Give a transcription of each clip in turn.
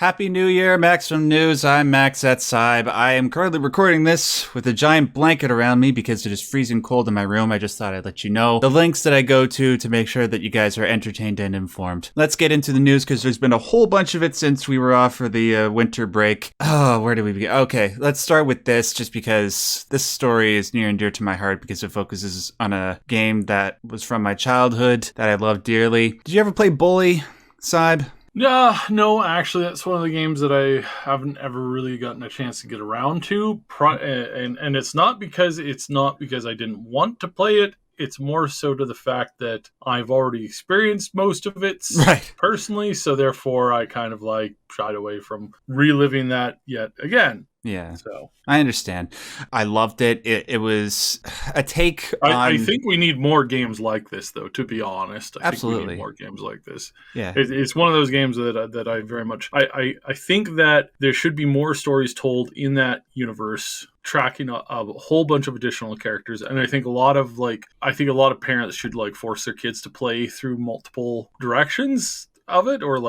Happy New Year, Max from News. I'm Max at Syb. I am currently recording this with a giant blanket around me because it is freezing cold in my room. I just thought I'd let you know the links that I go to make sure that you guys are entertained and informed. Let's get into the news because there's been a whole bunch of it since we were off for the winter break. Oh, where do we begin? Okay, let's start with this just because this story is near and dear to my heart because it focuses on a game that was from my childhood that I love dearly. Did you ever play Bully, Syb? No, actually, that's one of the games that I haven't ever really gotten a chance to get around to. And it's not because I didn't want to play it. It's more so to the fact that I've already experienced most of it personally, so therefore I kind of shied away from reliving that yet again. Yeah, so I understand. I loved it. It was a take on... I think we need more games like this, though, to be honest. Absolutely. Think we need more games like this. Yeah. It's one of those games that I very much... I think that there should be more stories told in that universe, tracking a whole bunch of additional characters. And I think a lot of parents should force their kids to play through multiple directions of it or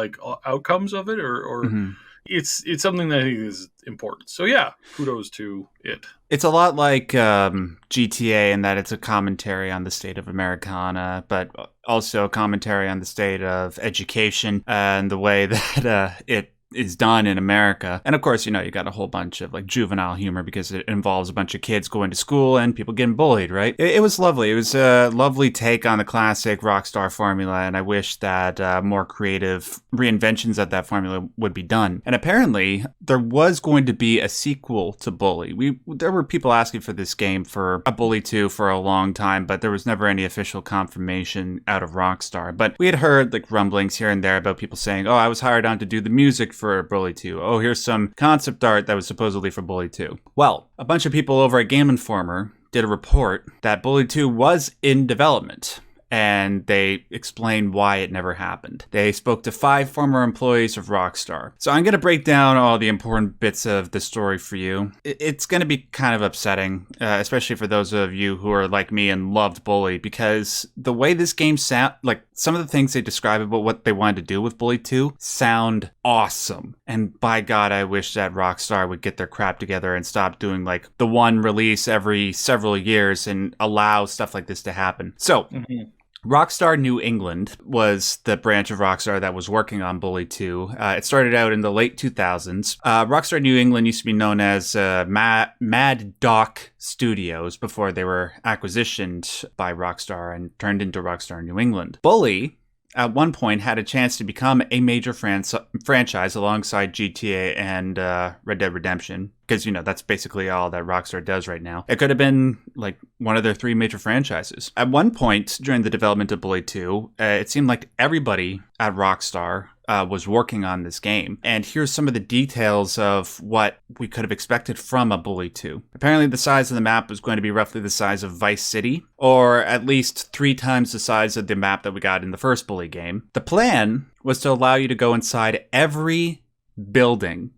outcomes of it or mm-hmm. It's something that I think is important. So yeah, kudos to it. It's a lot like GTA in that it's a commentary on the state of Americana, but also a commentary on the state of education and the way that it is done in America. And of course, you got a whole bunch of juvenile humor because it involves a bunch of kids going to school and people getting bullied, right? It was lovely. It was a lovely take on the classic Rockstar formula, and I wish that more creative reinventions of that formula would be done. And apparently, there was going to be a sequel to Bully. There were people asking for this game for a Bully 2 for a long time, but there was never any official confirmation out of Rockstar. But we had heard rumblings here and there about people saying, oh, I was hired on to do the music for Bully 2. Oh, here's some concept art that was supposedly for Bully 2. Well, a bunch of people over at Game Informer did a report that Bully 2 was in development, and they explained why it never happened. They spoke to 5 former employees of Rockstar. So I'm going to break down all the important bits of the story for you. It's going to be kind of upsetting, especially for those of you who are like me and loved Bully, because the way this game sound, some of the things they describe about what they wanted to do with Bully 2 sound awesome. And by God, I wish that Rockstar would get their crap together and stop doing the one release every several years and allow stuff like this to happen. So, Rockstar New England was the branch of Rockstar that was working on Bully 2. It started out in the late 2000s. Rockstar New England used to be known as Mad Doc Studios before they were acquisitioned by Rockstar and turned into Rockstar New England. Bully, at one point, had a chance to become a major franchise alongside GTA and Red Dead Redemption, because, that's basically all that Rockstar does right now. It could have been, one of their 3 major franchises. At one point, during the development of Bully 2, it seemed like everybody at Rockstar was working on this game. And here's some of the details of what we could have expected from a Bully 2. Apparently, the size of the map was going to be roughly the size of Vice City, or at least 3 times the size of the map that we got in the first Bully game. The plan was to allow you to go inside every building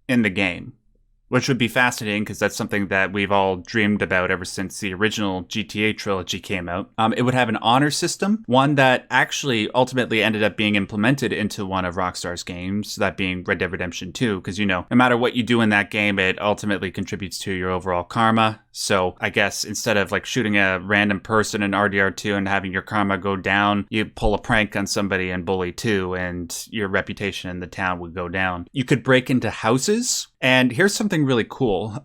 in the game, which would be fascinating because that's something that we've all dreamed about ever since the original GTA trilogy came out. It would have an honor system, one that actually ultimately ended up being implemented into one of Rockstar's games, that being Red Dead Redemption 2, because, no matter what you do in that game, it ultimately contributes to your overall karma. So I guess instead of shooting a random person in RDR2 and having your karma go down, you pull a prank on somebody in Bully 2 and your reputation in the town would go down. You could break into houses, and here's something really cool.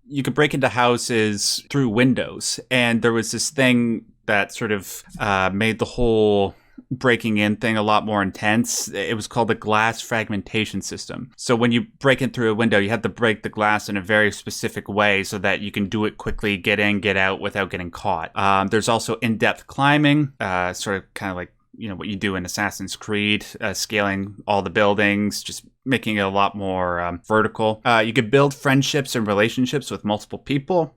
You could break into houses through windows, and there was this thing that sort of made the whole breaking in thing a lot more intense. It was called the glass fragmentation system. So when you break in through a window, you have to break the glass in a very specific way so that you can do it quickly, get in, get out without getting caught. There's also in-depth climbing, sort of kind of what you do in Assassin's Creed, scaling all the buildings, just making it a lot more vertical. You could build friendships and relationships with multiple people.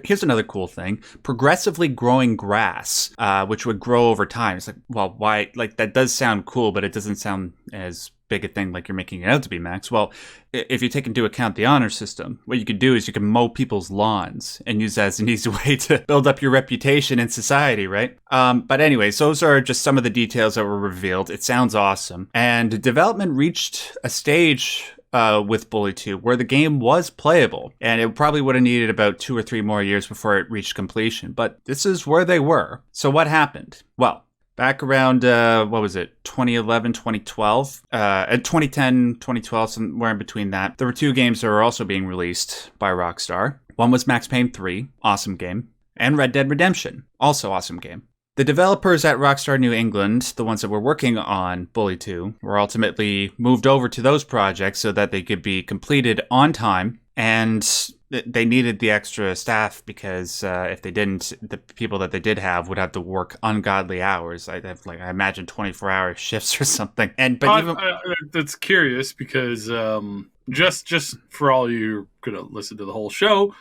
Here's another cool thing: progressively growing grass, which would grow over time. It's why? That does sound cool, but it doesn't sound as big a thing like you're making it out to be, Max. Well, if you take into account the honor system, what you could do is you can mow people's lawns and use that as an easy way to build up your reputation in society, right? But anyways, those are just some of the details that were revealed. It sounds awesome. And development reached a stage with Bully 2 where the game was playable, and it probably would have needed about 2 or 3 more years before it reached completion. But this is where they were. So what happened? Well, back around, 2011, 2012, 2010, 2012, somewhere in between that, there were 2 games that were also being released by Rockstar. One was Max Payne 3, awesome game, and Red Dead Redemption, also awesome game. The developers at Rockstar New England, the ones that were working on Bully 2, were ultimately moved over to those projects so that they could be completed on time, and they needed the extra staff because if they didn't, the people that they did have would have to work ungodly hours. I imagine 24-hour shifts or something. That's curious because just for all you gonna listen to the whole show,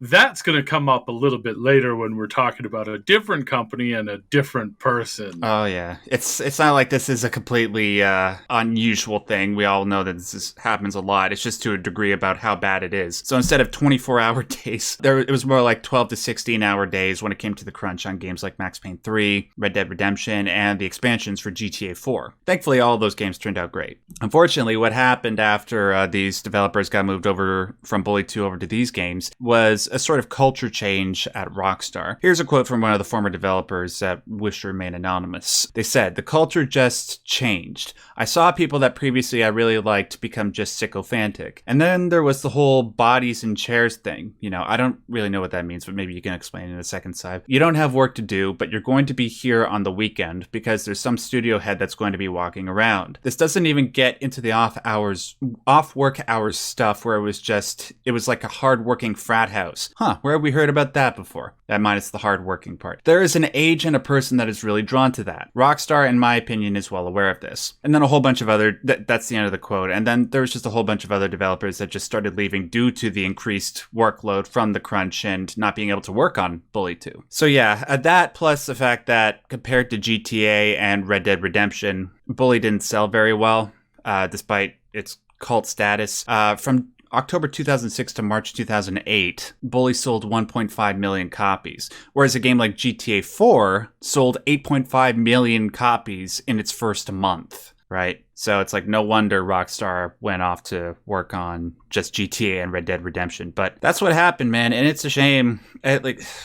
that's going to come up a little bit later when we're talking about a different company and a different person. Oh, yeah. It's not like this is a completely unusual thing. We all know that happens a lot. It's just to a degree about how bad it is. So instead of 24-hour days, it was more like 12 to 16-hour days when it came to the crunch on games like Max Payne 3, Red Dead Redemption, and the expansions for GTA 4. Thankfully, all of those games turned out great. Unfortunately, what happened after these developers got moved over from Bully 2 over to these games was a sort of culture change at Rockstar. Here's a quote from one of the former developers that wish to remain anonymous. They said, "The culture just changed. I saw people that previously I really liked become just sycophantic. And then there was the whole bodies and chairs thing. You know, I don't really know what that means, but maybe you can explain in a second, Cy. You don't have work to do, but you're going to be here on the weekend because there's some studio head that's going to be walking around. This doesn't even get into the off work hours stuff where it was like a hard-working frat house. Huh, where have we heard about that before? That minus the hard-working part. There is an age and a person that is really drawn to that. Rockstar, in my opinion, is well aware of this." And then a whole bunch of other, that's the end of the quote. And then there was just a whole bunch of other developers that just started leaving due to the increased workload from the crunch and not being able to work on Bully 2. So yeah, that plus the fact that compared to GTA and Red Dead Redemption, Bully didn't sell very well, despite its cult status. From October 2006 to March 2008, Bully sold 1.5 million copies, whereas a game like GTA 4 sold 8.5 million copies in its first month, right? So it's like no wonder Rockstar went off to work on just GTA and Red Dead Redemption. But that's what happened, man, and it's a shame.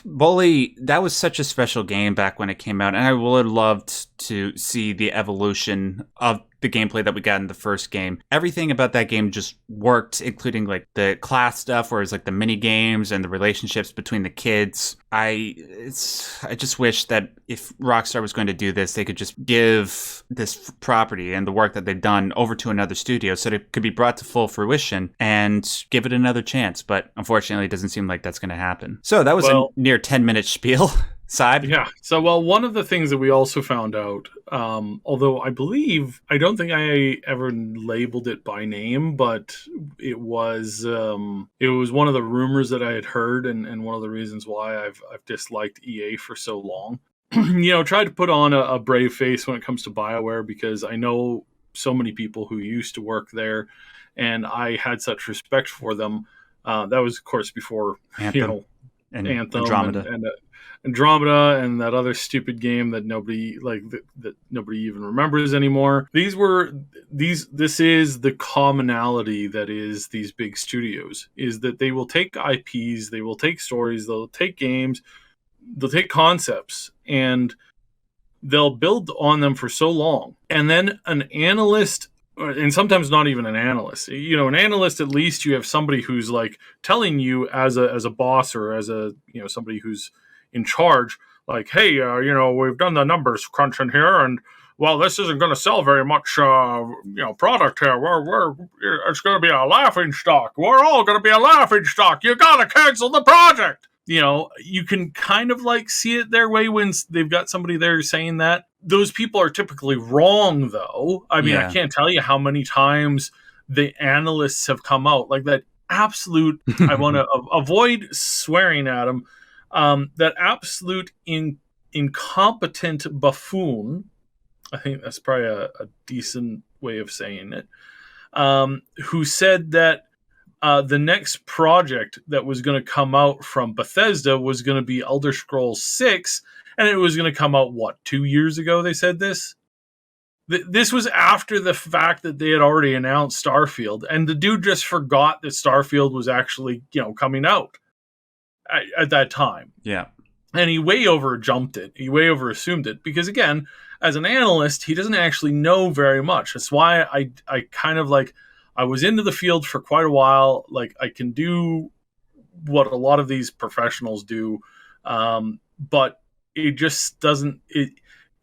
Bully, that was such a special game back when it came out, and I would have loved to see the evolution of the gameplay that we got in the first game. Everything about that game just worked, including like the class stuff, where it's like the mini games and the relationships between the kids. I just wish that if Rockstar was going to do this, they could just give this property and the work that they've done over to another studio so that it could be brought to full fruition and give it another chance. But unfortunately, it doesn't seem like that's going to happen. So that was a near 10-minute spiel. Side. Yeah. So, one of the things that we also found out, although I don't think I ever labeled it by name, but it was one of the rumors that I had heard, and one of the reasons why I've disliked EA for so long. Tried to put on a brave face when it comes to BioWare because I know so many people who used to work there, and I had such respect for them. That was, of course, before Anthem and Andromeda. and Andromeda and that other stupid game that nobody that nobody even remembers anymore. This is the commonality that is these big studios, is that they will take IPs, they will take stories, they'll take games, they'll take concepts, and they'll build on them for so long. And then an analyst, and sometimes not even an analyst, an analyst, at least you have somebody who's like telling you as a boss or as a, somebody who's in charge, like, hey, we've done the numbers crunching here, and well, this isn't going to sell very much, product here. It's going to be a laughing stock. We're all going to be a laughing stock. You got to cancel the project. You can kind of like see it their way when they've got somebody there saying that. Those people are typically wrong, though. I mean, I can't tell you how many times the analysts have come out like that. Absolute. I want to avoid swearing at them. That absolute incompetent buffoon. I think that's probably a decent way of saying it, who said that the next project that was going to come out from Bethesda was going to be Elder Scrolls 6, and it was going to come out, 2 years ago they said this? This was after the fact that they had already announced Starfield, and the dude just forgot that Starfield was actually, coming out at that time. Yeah. And he way over jumped it. He way over assumed it because, again, as an analyst, he doesn't actually know very much. That's why I kind of I was into the field for quite a while. Like, I can do what a lot of these professionals do, but it just doesn't.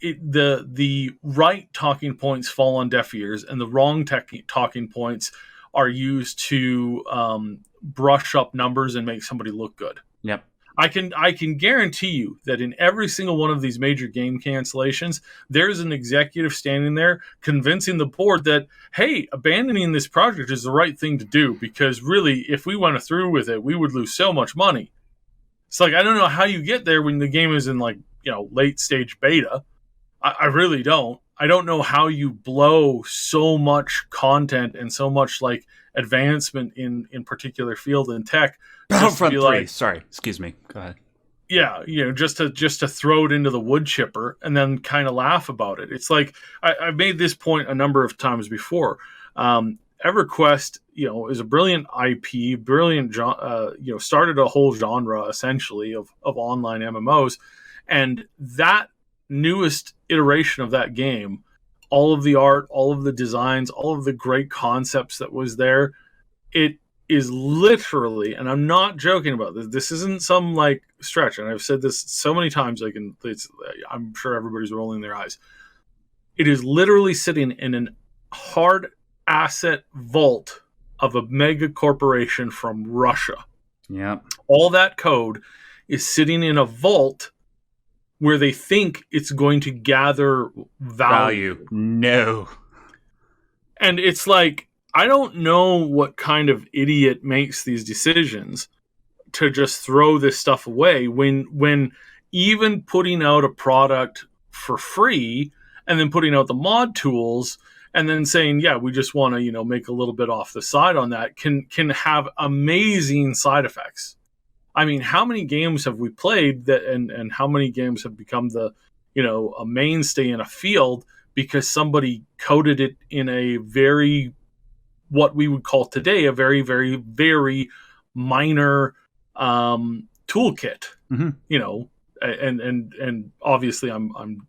The right talking points fall on deaf ears, and the wrong talking points are used to brush up numbers and make somebody look good. Yep. I can guarantee you that in every single one of these major game cancellations, there's an executive standing there convincing the board that, hey, abandoning this project is the right thing to do, because really, if we went through with it, we would lose so much money. It's I don't know how you get there when the game is in late stage beta. I really don't. I don't know how you blow so much content and so much advancement in particular field in tech. Battlefront 3. Sorry, excuse me. Go ahead. Yeah, just to throw it into the wood chipper and then kind of laugh about it. It's I've made this point a number of times before. EverQuest, is a brilliant IP, brilliant, started a whole genre essentially of online MMOs, and that newest iteration of that game, all of the art, all of the designs, all of the great concepts that was there, it is literally, and I'm not joking about this, this isn't some stretch, and I've said this so many times, I'm sure everybody's rolling their eyes. It is literally sitting in an hard asset vault of a mega corporation from Russia. Yeah. All that code is sitting in a vault where they think it's going to gather value. No. And it's I don't know what kind of idiot makes these decisions to just throw this stuff away when even putting out a product for free and then putting out the mod tools and then saying, yeah, we just want to, make a little bit off the side on that can have amazing side effects. I mean, how many games have we played that, and how many games have become a mainstay in a field because somebody coded it in a very, what we would call today, a very, very, very minor toolkit, mm-hmm. And obviously I'm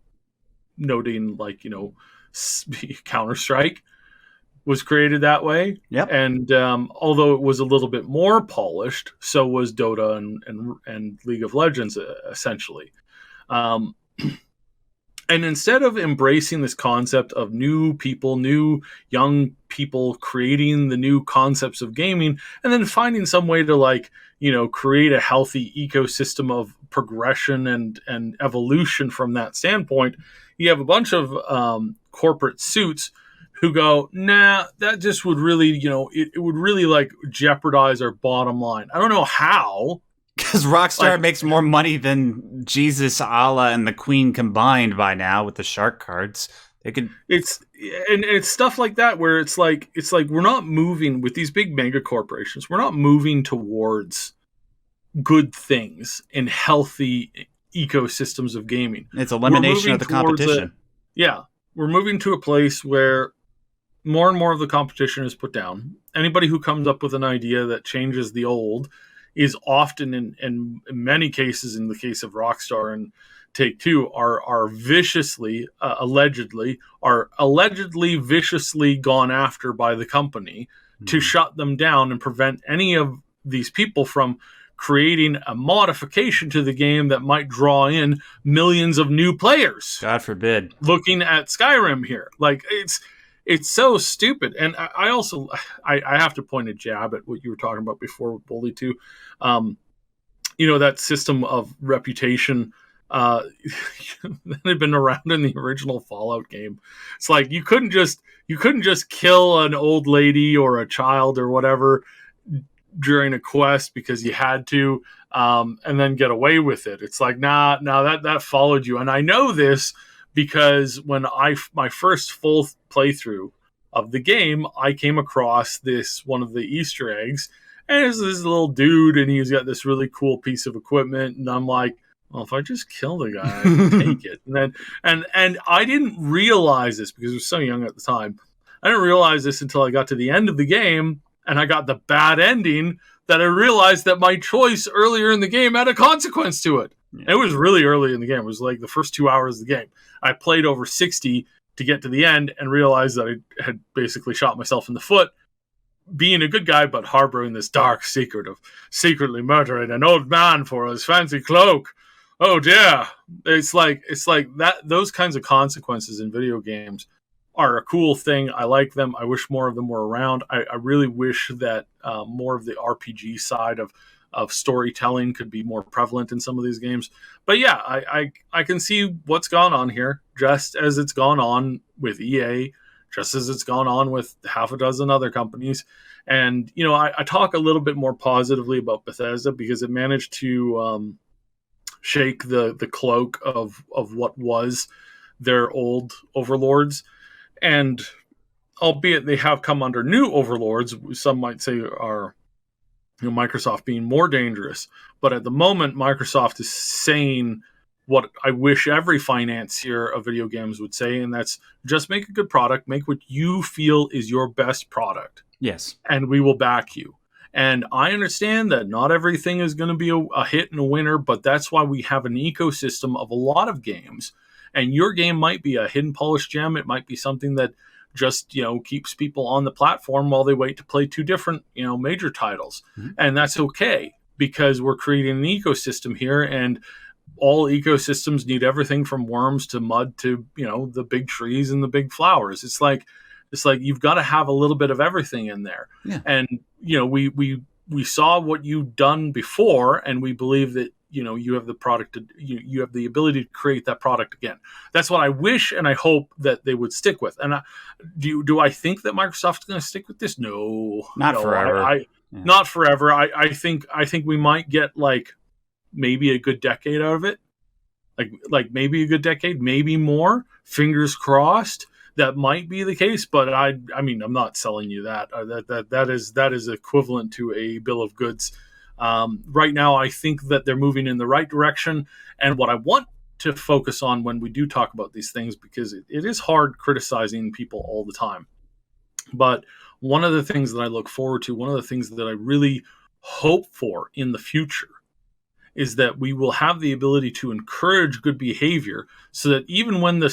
noting Counter-Strike was created that way. Yep. And although it was a little bit more polished, so was Dota and League of Legends, essentially. And instead of embracing this concept of new young people creating the new concepts of gaming, and then finding some way to create a healthy ecosystem of progression and evolution from that standpoint, you have a bunch of corporate suits who go, nah, that just would really, it would really jeopardize our bottom line. I don't know how. Because Rockstar makes more money than Jesus, Allah, and the Queen combined by now with the shark cards. They could. It's stuff like that where it's like we're not moving with these big mega corporations. We're not moving towards good things in healthy ecosystems of gaming. It's elimination of the competition. We're moving to a place where more and more of the competition is put down. Anybody who comes up with an idea that changes the old is often, in many cases, in the case of Rockstar and Take-Two, are viciously, allegedly viciously gone after by the company to shut them down and prevent any of these people from creating a modification to the game that might draw in millions of new players. God forbid. Looking at Skyrim here. It's so stupid. And I also have to point a jab at what you were talking about before with Bully 2. That system of reputation that had been around in the original Fallout game. It's you couldn't just kill an old lady or a child or whatever during a quest because you had to, and then get away with it. It's nah, that followed you. And I know this because when my first full playthrough of the game, I came across one of the Easter eggs, and it's this little dude, and he's got this really cool piece of equipment, and I'm like, well, if I just kill the guy, I can take it. And then, and I didn't realize this because I was so young at the time. I didn't realize this until I got to the end of the game, and I got the bad ending, that I realized that my choice earlier in the game had a consequence to it. Yeah. It was really early in the game. It was like the first 2 hours of the game. I played over 60 to get to the end and realized that I had basically shot myself in the foot, being a good guy, but harboring this dark secret of secretly murdering an old man for his fancy cloak. Oh dear. It's like that. Those kinds of consequences in video games are a cool thing. I like them. I wish more of them were around. I really wish that more of the RPG side of storytelling could be more prevalent in some of these games. But yeah, I can see what's gone on here, just as it's gone on with EA, just as it's gone on with half a dozen other companies. And, you know, I talk a little bit more positively about Bethesda because it managed to shake the cloak of what was their old overlords. And albeit they have come under new overlords, some might say are, you know, Microsoft being more dangerous. But at the moment, Microsoft is saying what I wish every financier of video games would say, and that's just make a good product, make what you feel is your best product. Yes. And we will back you. And I understand that not everything is going to be a hit and a winner, but that's why we have an ecosystem of a lot of games. And your game might be a hidden polished gem. It might be something that just, you know, keeps people on the platform while they wait to play two different, you know, major titles. Mm-hmm. And that's okay because we're creating an ecosystem here, and all ecosystems need everything from worms to mud to, you know, the big trees and the big flowers. It's like you've got to have a little bit of everything in there. Yeah. And, you know, we saw what you've done before, and we believe that, you know, you have the product to, you have the ability to create that product again. That's what I wish and I hope that they would stick with. And do I think that Microsoft's going to stick with this? No, not forever. Not forever. I think we might get like maybe a good decade out of it. Like maybe a good decade, maybe more. Fingers crossed. That might be the case, but I mean, I'm not selling you that. That is equivalent to a bill of goods. Right now, I think that they're moving in the right direction. And what I want to focus on when we do talk about these things, because it is hard criticizing people all the time. But one of the things that I look forward to, one of the things that I really hope for in the future, is that we will have the ability to encourage good behavior, so that even when the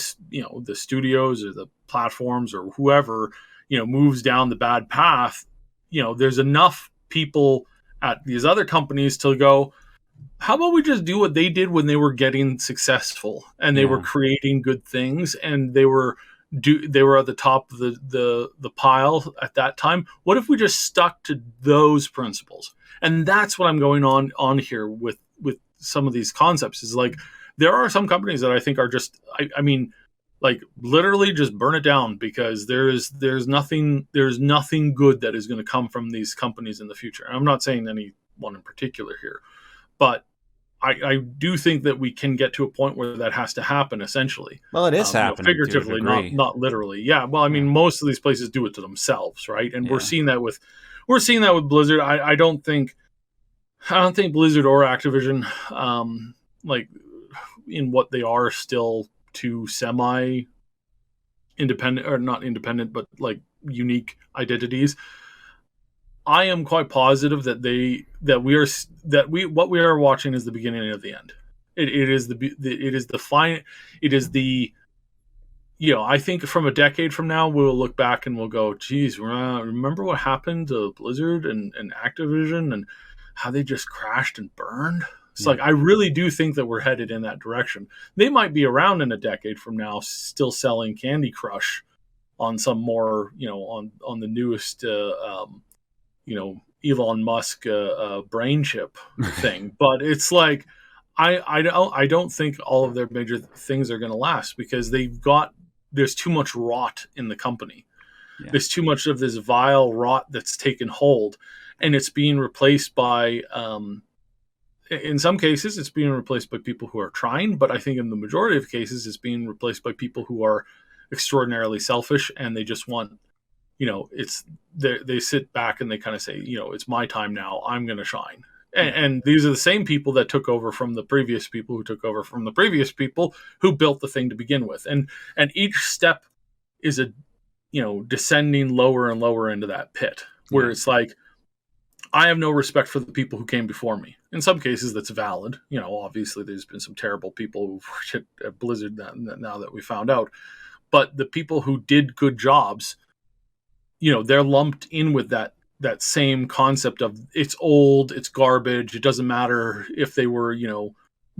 studios or the platforms or whoever, you know, moves down the bad path, you know, there's enough people at these other companies to go, how about we just do what they did when they were getting successful and they were creating good things and they were at the top of the pile at that time. What if we just stuck to those principles? And that's what I'm going on here with some of these concepts, is like, there are some companies that I think are just, I mean, like literally just burn it down, because there's nothing good that is going to come from these companies in the future. And I'm not saying any one in particular here, but I do think that we can get to a point where that has to happen, essentially. Well, it is happening, figuratively, not literally. Yeah. Well, I mean, most of these places do it to themselves, right? And we're seeing that with Blizzard. I don't think Blizzard or Activision, like in what they are, still too semi-independent, or not independent, but like unique identities. I am quite positive that what we are watching is the beginning of the end. It is the you know, I think from a decade from now, we'll look back and we'll go, geez, remember what happened to Blizzard and Activision and how they just crashed and burned? It's like, I really do think that we're headed in that direction. They might be around in a decade from now, still selling Candy Crush on some more, you know, on the newest, you know, Elon Musk brain chip thing. But it's like, I don't think all of their major things are going to last, because there's too much rot in the company. Yeah. There's too much of this vile rot that's taken hold, and it's being replaced by, in some cases, it's being replaced by people who are trying, but I think in the majority of cases, it's being replaced by people who are extraordinarily selfish, and they just want it's they sit back and they kind of say, it's my time now. I'm going to shine. And these are the same people that took over from the previous people who took over from the previous people who built the thing to begin with. And each step is a, descending lower and lower into that pit where it's like, I have no respect for the people who came before me. In some cases, that's valid. Obviously, there's been some terrible people who've worked at Blizzard now that we found out. But the people who did good jobs, they're lumped in with that same concept of it's old, it's garbage. It doesn't matter if they were,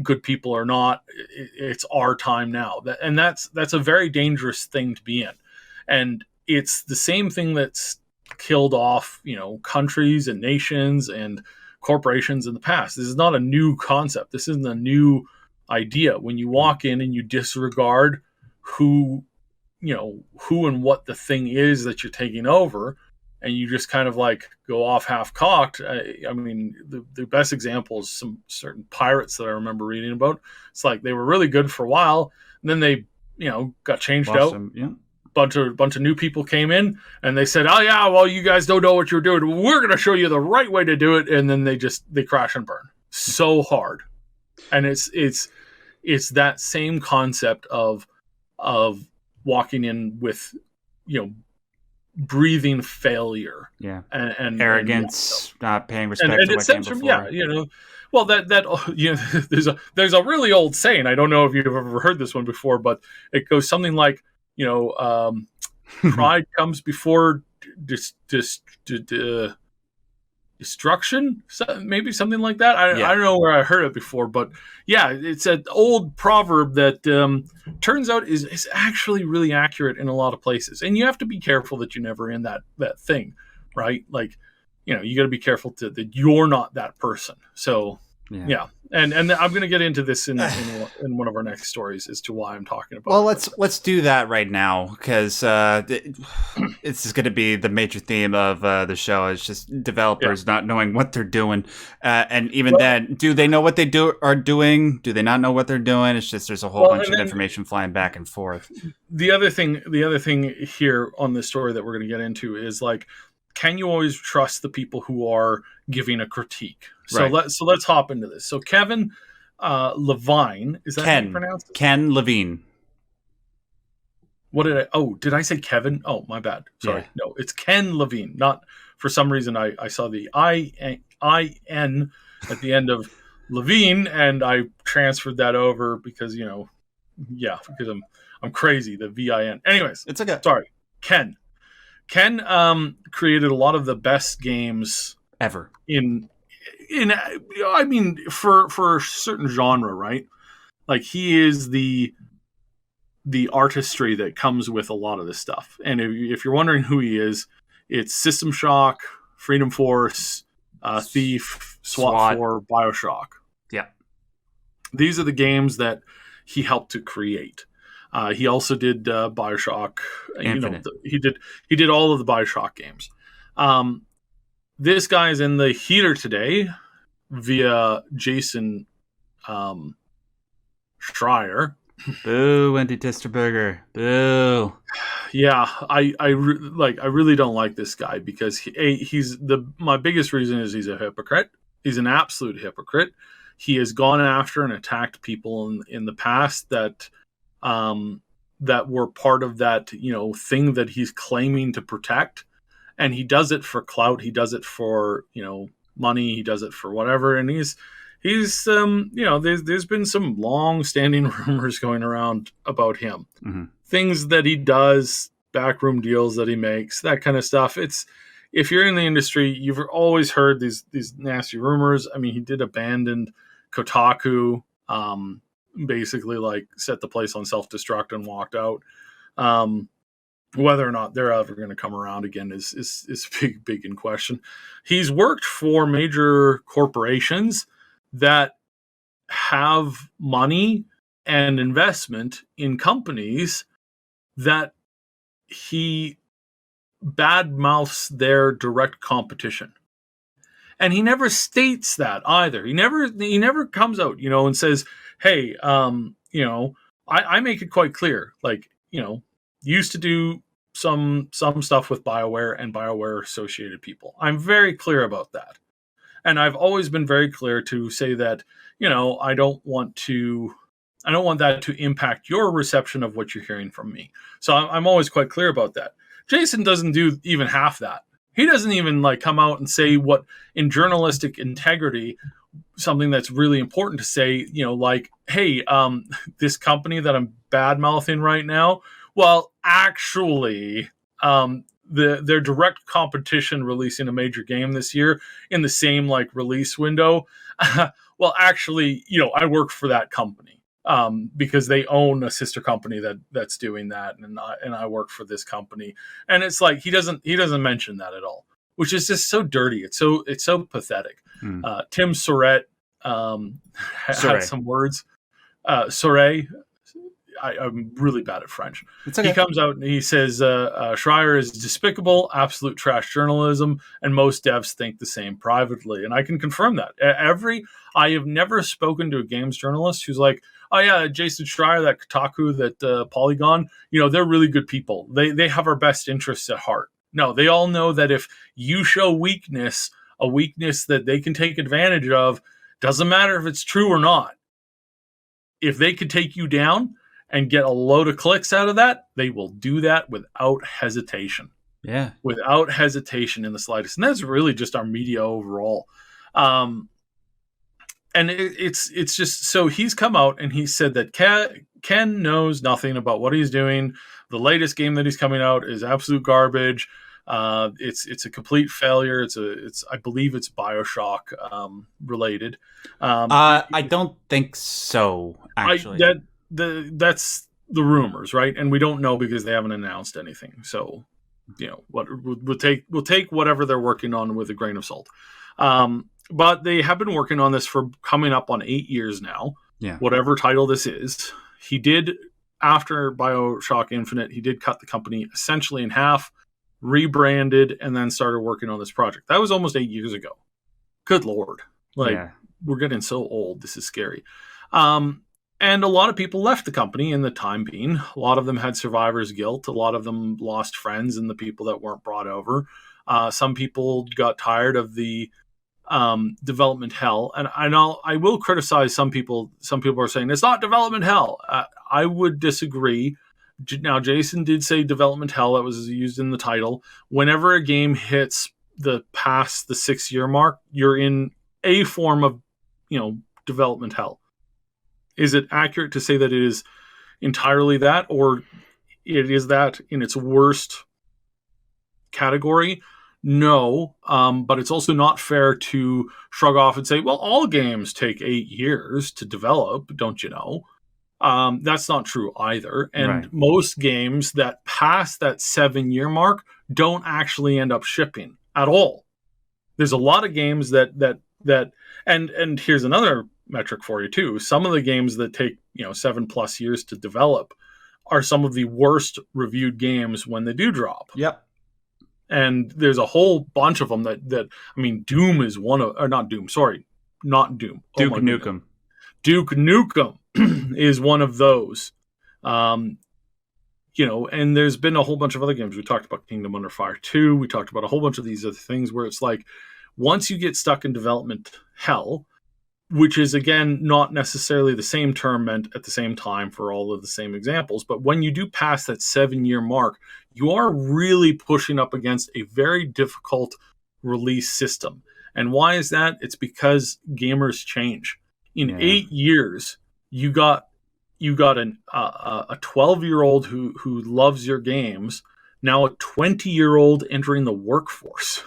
good people or not. It's our time now. And that's a very dangerous thing to be in. And it's the same thing that's killed off, countries and nations and corporations in the past. This is not a new concept. This isn't a new idea. When you walk in and you disregard who and what the thing is that you're taking over, and you just kind of like go off half-cocked. I mean, the best example is some certain pirates that I remember reading about. It's like they were really good for a while, and then they, got changed out. Bunch of new people came in, and they said, "Oh yeah, well, you guys don't know what you're doing. We're going to show you the right way to do it." And then they crash and burn so hard. And it's that same concept of walking in with, breathing failure, and arrogance, not paying respect to what came before. Well, there's a really old saying. I don't know if you've ever heard this one before, but it goes something like, pride comes before destruction, maybe something like that. I don't know where I heard it before, but yeah, it's an old proverb that turns out is actually really accurate in a lot of places. And you have to be careful that you're never in that thing, right? Like, you got to be careful that you're not that person. So yeah. And I'm going to get into this in one of our next stories as to why I'm talking about. Well, let's do that right now, because this is going to be the major theme of the show. Is just developers not knowing what they're doing, and even then, do they know what they are doing? Do they not know what they're doing? It's just there's a whole bunch of information flying back and forth. The other thing here on this story that we're going to get into is like, can you always trust the people who are giving a critique? So let's hop into this. So Kevin Levine, is that how you pronounce it? Ken Levine. What did I say Kevin? Oh, my bad. Sorry. Yeah. No, it's Ken Levine. Not, for some reason I saw the I-N at the end of Levine, and I transferred that over because, because I'm crazy, the V-I-N. Anyways, it's okay. Sorry. Ken created a lot of the best games ever for a certain genre, right? Like, he is the artistry that comes with a lot of this stuff. And if you're wondering who he is, it's System Shock, Freedom Force, Thief, SWAT 4, Bioshock. Yeah. These are the games that he helped to create. He also did Bioshock. Infinite. He did all of the Bioshock games. This guy is in the heater today via Jason Schreier. Boo, Wendy Tisterberger. Boo. Yeah, I really don't like this guy because my biggest reason is he's a hypocrite. He's an absolute hypocrite. He has gone after and attacked people in the past that were part of that, thing that he's claiming to protect. And he does it for clout. He does it for, money. He does it for whatever. And he's there's been some long-standing rumors going around about him. Mm-hmm. Things that he does, backroom deals that he makes, that kind of stuff. If you're in the industry, you've always heard these nasty rumors. I mean, he did abandon Kotaku, basically like set the place on self-destruct and walked out. Whether or not they're ever going to come around again is big in question. He's worked for major corporations that have money and investment in companies that he badmouths their direct competition. And he never states that either. He never comes out, and says, hey, I make it quite clear, like, used to do some stuff with BioWare and BioWare associated people. I'm very clear about that. And I've always been very clear to say that, I don't want that to impact your reception of what you're hearing from me. So I'm always quite clear about that. Jason doesn't do even half that. He doesn't even come out and say what, in journalistic integrity, something that's really important to say, hey, this company that I'm bad mouthing right now, well, actually, their direct competition releasing a major game this year in the same release window. Well, actually, I work for that company because they own a sister company that's doing that, and I work for this company, and it's he doesn't mention that at all, which is just so dirty. It's so pathetic. Tim Surratt had some words. Surratt. I'm really bad at French. Okay. He comes out and he says, Schreier is despicable, absolute trash journalism, and most devs think the same privately. And I can confirm that. I have never spoken to a games journalist who's like, oh yeah, Jason Schreier, that Kotaku, that Polygon, they're really good people. They have our best interests at heart. No, they all know that if you show weakness, a weakness that they can take advantage of, doesn't matter if it's true or not. If they could take you down and get a load of clicks out of that, they will do that without hesitation. Yeah. Without hesitation in the slightest. And that's really just our media overall. And it's just, so he's come out and he said that Ken knows nothing about what he's doing. The latest game that he's coming out is absolute garbage. It's a complete failure. I believe it's Bioshock related. I don't think so, actually. That's the rumors, right? And we don't know because they haven't announced anything. So, we'll take whatever they're working on with a grain of salt. But they have been working on this for coming up on 8 years now. Yeah. Whatever title this is, he did, after Bioshock Infinite, he did cut the company essentially in half, rebranded, and then started working on this project. That was almost 8 years ago. Good Lord. We're getting so old. This is scary. And a lot of people left the company in the time being. A lot of them had survivor's guilt. A lot of them lost friends and the people that weren't brought over. Some people got tired of the development hell. And I will criticize some people. Some people are saying it's not development hell. I would disagree. Now, Jason did say development hell. That was used in the title. Whenever a game hits past the 6-year mark, you're in a form of, development hell. Is it accurate to say that it is entirely that, or it is that in its worst category? No, but it's also not fair to shrug off and say, well, all games take 8 years to develop, don't you know? That's not true either. And most games that pass that 7-year mark don't actually end up shipping at all. There's a lot of games that and here's another metric for you too. Some of the games that take 7+ years to develop are some of the worst reviewed games when they do drop. Yep. And there's a whole bunch of them that Doom is one of, or not Doom, sorry, not Doom. Duke Nukem. Duke Nukem is one of those. And there's been a whole bunch of other games. We talked about Kingdom Under Fire 2. We talked about a whole bunch of these other things where it's once you get stuck in development hell, which is, again, not necessarily the same term meant at the same time for all of the same examples, but when you do pass that 7-year mark, you are really pushing up against a very difficult release system. And why is that? It's because gamers change. In 8 years, you got a 12-year-old who loves your games, now a 20-year-old entering the workforce.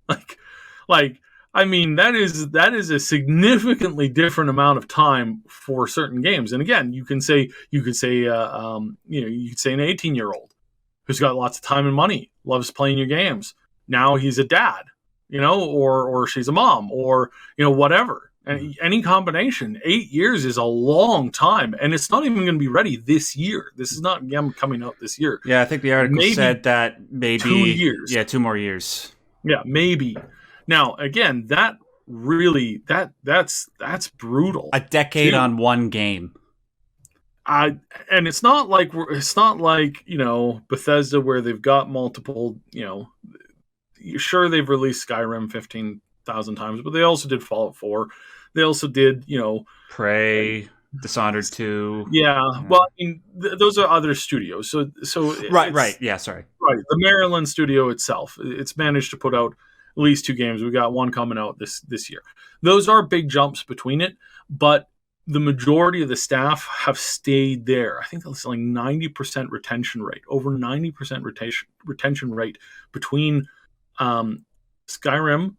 That is a significantly different amount of time for certain games. And again, you could say an 18-year-old who's got lots of time and money, loves playing your games. Now he's a dad, or she's a mom, or whatever. And any combination, 8 years is a long time, and it's not even going to be ready this year. This is not coming out this year. Yeah, I think the article said that maybe 2 years. Yeah, 2 more years. Yeah, maybe. Now, again, that really that's brutal. A decade on one game. And it's not like Bethesda where they've got multiple. Sure, they've released Skyrim 15,000 times, but they also did Fallout 4. They also did Prey, Dishonored 2. Yeah. Well, I mean, those are other studios. So right. Yeah, sorry. Right. The Maryland studio itself, it's managed to put out at least 2 games. We got one coming out this year. Those are big jumps between it, but the majority of the staff have stayed there. I think that's like 90% retention rate, over 90% retention rate between Skyrim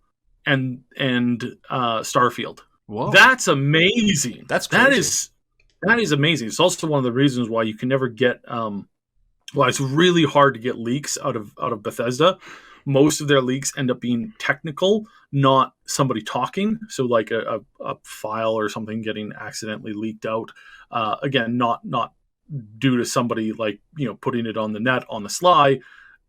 and Starfield. Whoa. That's amazing. That's crazy. That is amazing. It's also one of the reasons why you can never get it's really hard to get leaks out of Bethesda. Most of their leaks end up being technical, not somebody talking. So like a file or something getting accidentally leaked out. Again, not due to somebody putting it on the net on the sly,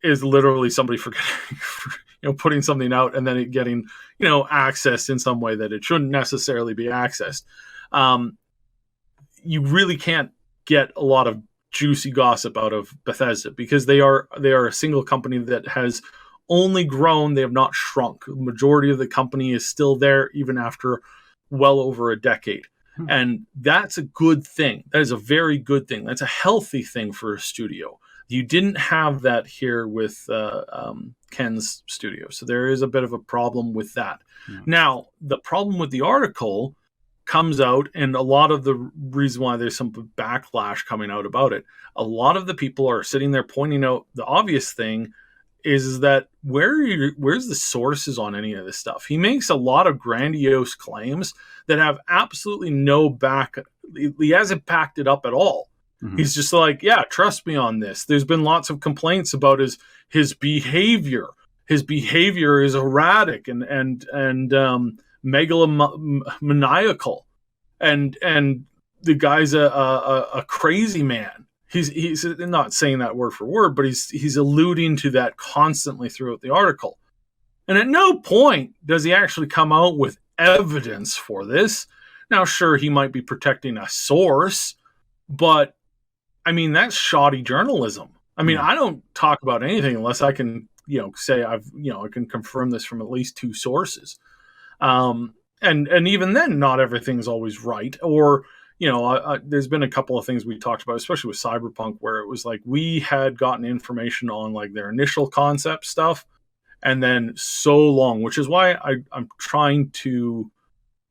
is literally somebody forgetting, putting something out and then it getting, accessed in some way that it shouldn't necessarily be accessed. You really can't get a lot of juicy gossip out of Bethesda because they are a single company that has only grown. They have not shrunk. The majority of the company is still there even after well over a decade. And that's a good thing. That is a very good thing. That's a healthy thing for a studio. You didn't have that here with Ken's studio. So there is a bit of a problem with that. Yeah. Now, the problem with the article comes out, and a lot of the reason why there's some backlash coming out about it, a lot of the people are sitting there pointing out the obvious thing is that where's the sources on any of this stuff? He makes a lot of grandiose claims that have absolutely no back. He hasn't backed it up at all. Mm-hmm. He's just like, yeah, trust me on this. There's been lots of complaints about his behavior. His behavior is erratic and megalomaniacal, and the guy's a crazy man. He's not saying that word for word, but he's alluding to that constantly throughout the article. And at no point does he actually come out with evidence for this. Now, sure, he might be protecting a source, but I mean, that's shoddy journalism. I mean, I don't talk about anything unless I can, say I can confirm this from at least 2 sources. And even then, not everything's always right. Or, there's been a couple of things we talked about, especially with Cyberpunk, where it was like we had gotten information on like their initial concept stuff, and then so long, which is why I'm trying to.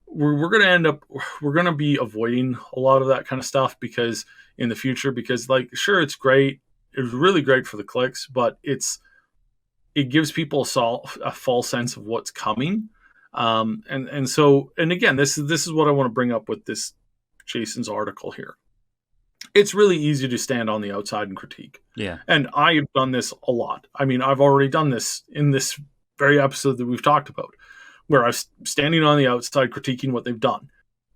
We're going to be avoiding a lot of that kind of stuff in the future, because sure, it's great. It was really great for the clicks, but it gives people a false sense of what's coming. And again, this is what I want to bring up with this Jason's article here. It's really easy to stand on the outside and critique. Yeah. And I have done this a lot. I mean, I've already done this in this very episode that we've talked about, where I'm standing on the outside critiquing what they've done.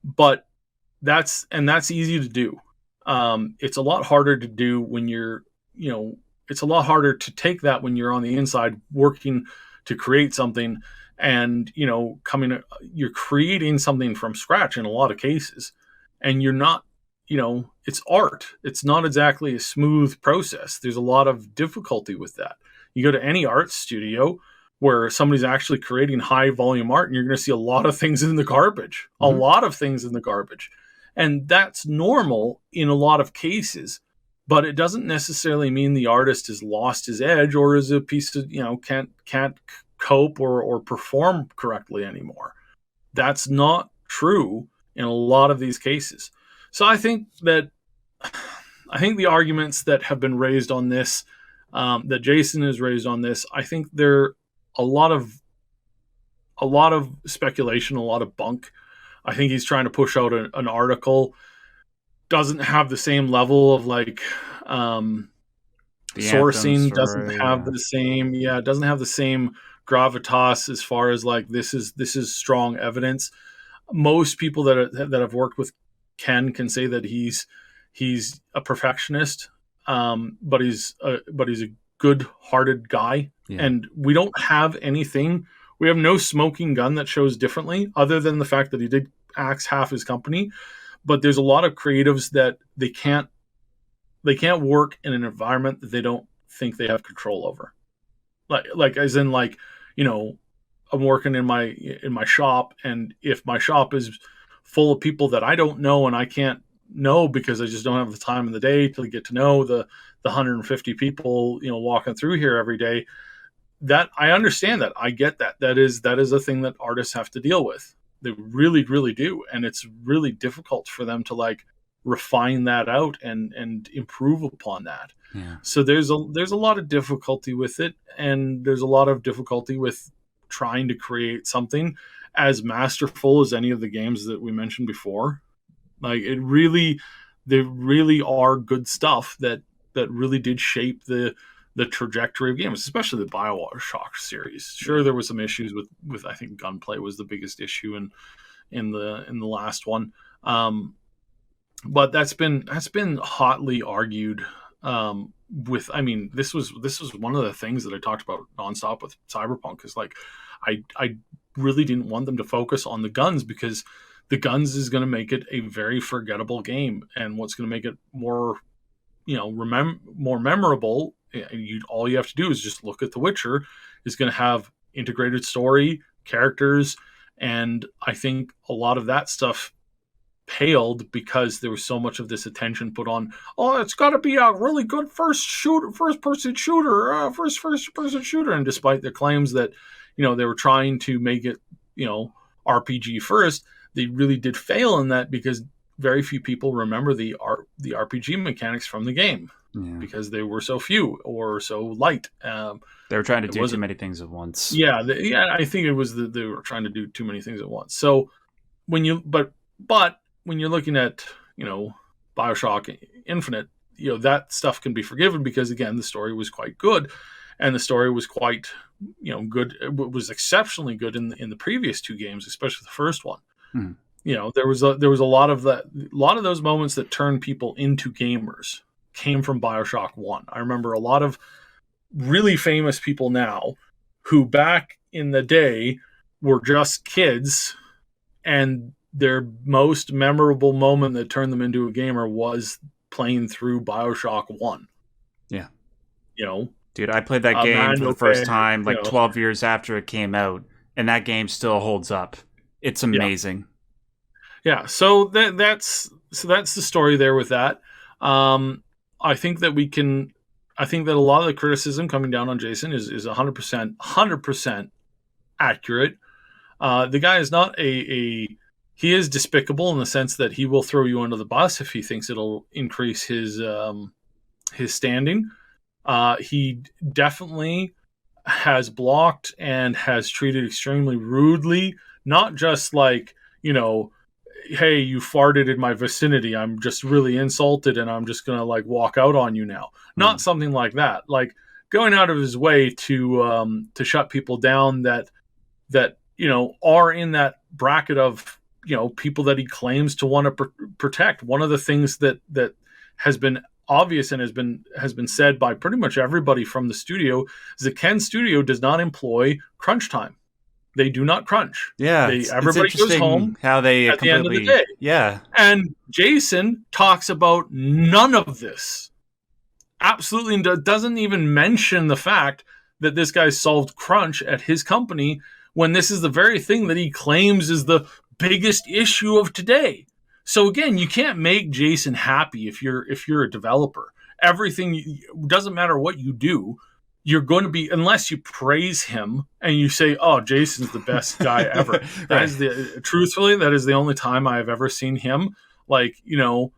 But that's easy to do. It's a lot harder to do when it's a lot harder to take that when you're on the inside working to create something, and you're creating something from scratch in a lot of cases, and you're not, it's art. It's not exactly a smooth process. There's a lot of difficulty with that. You go to any art studio where somebody's actually creating high volume art, and you're going to see a lot of things in the garbage, mm-hmm. a lot of things in the garbage. And that's normal in a lot of cases, but it doesn't necessarily mean the artist has lost his edge or is a piece of, can't cope or perform correctly anymore. That's not true in a lot of these cases. So I think the arguments that have been raised on this, that Jason has raised on this, I think they're a lot of speculation, a lot of bunk. I think he's trying to push out an article, doesn't have the same level of sourcing, doesn't have the same, it doesn't have the same gravitas as far as this is strong evidence. Most people that have worked with Ken can say that he's a perfectionist, but he's a good-hearted guy, and we don't have anything. We have no smoking gun that shows differently, other than the fact that he did axe half his company. But there's a lot of creatives that they can't They can't work in an environment that they don't think they have control over. Like as in, like, you know, I'm working in my shop, and if my shop is full of people that I don't know and I can't know because I just don't have the time in the day to get to know the 150 people, you know, walking through here every day, that I understand that. I get that. That is a thing that artists have to deal with. They really, really do. And it's really difficult for them to like refine that out and improve upon that. Yeah. So there's a lot of difficulty with it, and there's a lot of difficulty with trying to create something as masterful as any of the games that we mentioned before. Like they really are good stuff that really did shape the trajectory of games, especially the Bioshock series. Sure, there were some issues with I think gunplay was the biggest issue in the last one, but that's been hotly argued. With, I mean, this was one of the things that I talked about nonstop with Cyberpunk, is like I really didn't want them to focus on the guns, because the guns is going to make it a very forgettable game, and what's going to make it more, you know, more memorable. All you have to do is just look at The Witcher. Is going to have integrated story, characters, and I think a lot of that stuff paled because there was so much of this attention put on, oh, it's got to be a really good first person shooter, and despite their claims that, you know, they were trying to make it, you know, RPG first, they really did fail in that, because very few people remember the RPG mechanics from the game. Yeah. Because they were so few or so light. They were trying to do too many things at once. Yeah, I think it was they were trying to do too many things at once. So when you but when you're looking at, you know, Bioshock Infinite, you know, that stuff can be forgiven because, again, the story was quite good, and the story was quite, you know, good. It was exceptionally good in the previous two games, especially the first one. You know, there was a lot of those moments that turned people into gamers came from Bioshock 1. I remember a lot of really famous people now who back in the day were just kids, and their most memorable moment that turned them into a gamer was playing through Bioshock 1. Yeah. You know? Dude, I played that game for the first time like 12 years after it came out, and that game still holds up. It's amazing. Yeah, so that's the story there with that. I think that a lot of the criticism coming down on Jason is 100% accurate. The guy is not he is despicable in the sense that he will throw you under the bus if he thinks it'll increase his standing. He definitely has blocked and has treated extremely rudely, not just like, you know, hey, you farted in my vicinity, I'm just really insulted and I'm just going to like walk out on you now. Not something like that. Like going out of his way to shut people down that, you know, are in that bracket of, you know, people that he claims to want to protect. One of the things that has been obvious and has been said by pretty much everybody from the studio is that Ken's studio does not employ crunch time. They do not crunch. Yeah, everybody goes home how they at the end of the day. Yeah, and Jason talks about none of this. Absolutely doesn't even mention the fact that this guy solved crunch at his company, when this is the very thing that he claims is the biggest issue of today. So again, you can't make Jason happy if you're a developer. Everything doesn't matter what you do. You're going to be, unless you praise him and you say, "Oh, Jason's the best guy ever." Right. That is truthfully, that is the only time I have ever seen him, like, you know,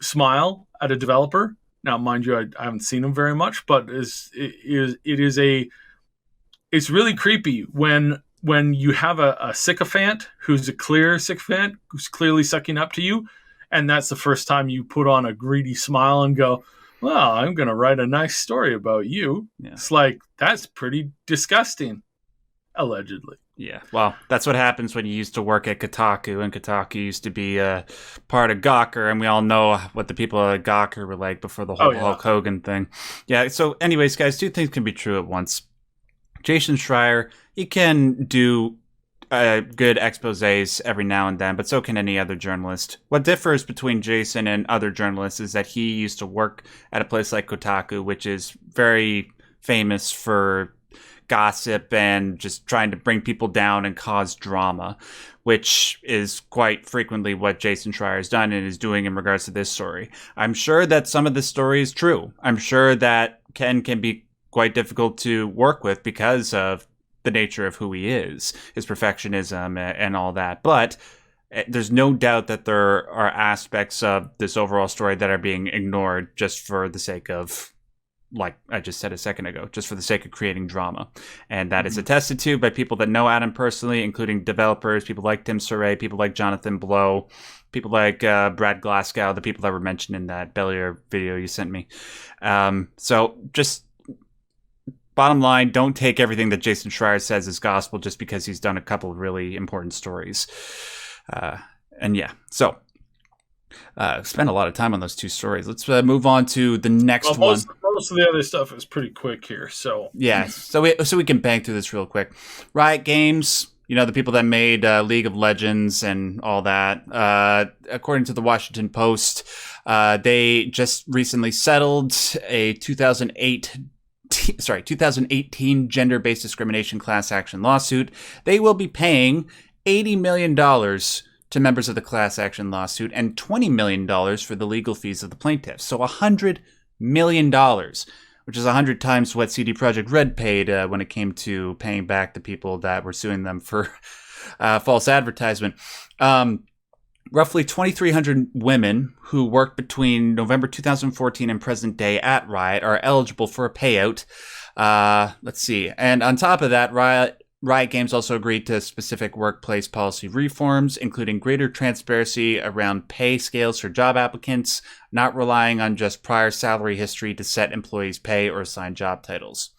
smile at a developer. Now, mind you, I haven't seen him very much, but it's really creepy when you have a sycophant who's a clear sycophant who's clearly sucking up to you, and that's the first time you put on a greedy smile and go, well, I'm going to write a nice story about you. Yeah. It's like, that's pretty disgusting, allegedly. Yeah, well, that's what happens when you used to work at Kotaku, and Kotaku used to be part of Gawker, and we all know what the people at Gawker were like before the whole Hulk Hogan thing. Yeah, so anyways, guys, two things can be true at once. Jason Schreier, he can do good exposés every now and then, but so can any other journalist. What differs between Jason and other journalists is that he used to work at a place like Kotaku, which is very famous for gossip and just trying to bring people down and cause drama, which is quite frequently what Jason Schreier has done and is doing in regards to this story. I'm sure that some of this story is true. I'm sure that Ken can be quite difficult to work with because of the nature of who he is, his perfectionism and all that. But there's no doubt that there are aspects of this overall story that are being ignored just for the sake of, like I just said a second ago, just for the sake of creating drama. And that is attested to by people that know Adam personally, including developers, people like Tim Surrey, people like Jonathan Blow, people like Brad Glasgow, the people that were mentioned in that Bellier video you sent me. So just bottom line, don't take everything that Jason Schreier says as gospel just because he's done a couple of really important stories. And yeah, so spent a lot of time on those two stories. Let's move on to the next one. Most of the other stuff is pretty quick here, so yeah. So we can bang through this real quick. Riot Games, the people that made League of Legends and all that. According to the Washington Post, they just recently settled a 2018 gender-based discrimination class action lawsuit. They will be paying $80 million to members of the class action lawsuit and $20 million for the legal fees of the plaintiffs. So $100 million, which is 100 times what CD Projekt Red paid when it came to paying back the people that were suing them for false advertisement. Roughly 2,300 women who worked between November 2014 and present day at Riot are eligible for a payout. Let's see. And on top of that, Riot Games also agreed to specific workplace policy reforms, including greater transparency around pay scales for job applicants, not relying on just prior salary history to set employees' pay or assign job titles.